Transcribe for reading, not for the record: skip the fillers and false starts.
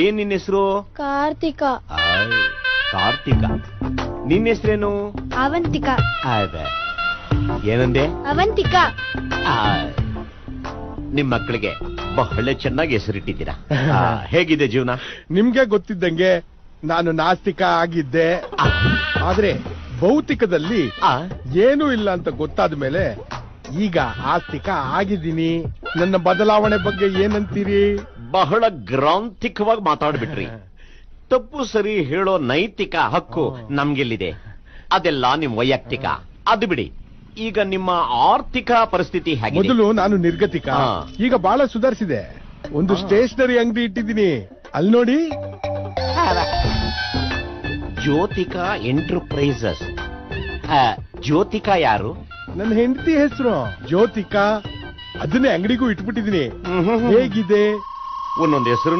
ಏನ್ ನಿನ್ನ ಹೆಸರು? ಕಾರ್ತಿಕ. ಕಾರ್ತಿಕ. ನಿನ್ನ ಹೆಸರೇನು? ಅವಂತಿಕ. ಏನಂದೆ? ಅವಂತಿಕ. ನಿಮ್ ಮಕ್ಕಳಿಗೆ ಬಹಳ ಚೆನ್ನಾಗಿ ಹೆಸರಿಟ್ಟಿದ್ದೀರಾ. ಹೇಗಿದೆ ಜೀವನ? ನಿಮ್ಗೆ ಗೊತ್ತಿದ್ದಂಗೆ ನಾನು ನಾಸ್ತಿಕ ಆಗಿದ್ದೆ. ಆದ್ರೆ ಭೌತಿಕದಲ್ಲಿ ಏನೂ ಇಲ್ಲ ಅಂತ ಗೊತ್ತಾದ ಮೇಲೆ ಈಗ ಆಸ್ತಿಕ ಆಗಿದ್ದೀನಿ. ನನ್ನ ಬದಲಾವಣೆ ಬಗ್ಗೆ ಏನಂತೀರಿ? ಬಹಳ ಗ್ರಾಂಥಿಕವಾಗಿ ಮಾತಾಡ್ಬಿಟ್ರಿ. ತಪ್ಪು ಸರಿ ಹೇಳೋ ನೈತಿಕ ಹಕ್ಕು ನಮ್ಗೆಲ್ಲಿದೆ? ಅದೆಲ್ಲ ನಿಮ್ ವೈಯಕ್ತಿಕ. ಅದು ಬಿಡಿ, ಈಗ ನಿಮ್ಮ ಆರ್ಥಿಕ ಪರಿಸ್ಥಿತಿ ಹೇಗೆ? ಮೊದಲು ನಾನು ನಿರ್ಗತಿಕ, ಈಗ ಬಹಳ ಸುಧಾರಿಸಿದೆ. ಒಂದು ಸ್ಟೇಷನರಿ ಅಂಗಡಿ ಇಟ್ಟಿದ್ದೀನಿ, ಅಲ್ಲಿ ನೋಡಿ. ಜ್ಯೋತಿಕಾ ಎಂಟರ್ಪ್ರೈಸಸ್. ಜ್ಯೋತಿಕಾ ಯಾರು? ನನ್ನ ಹೆಂಡತಿ ಹೆಸರು ಜ್ಯೋತಿಕಾ. ಅದನ್ನೇ ಅಂಗಡಿಗೂ ಇಟ್ಬಿಟ್ಟಿದ್ದೀನಿ. ಹೇಗಿದೆ? ಒಂದೊಂದು ಹೆಸರು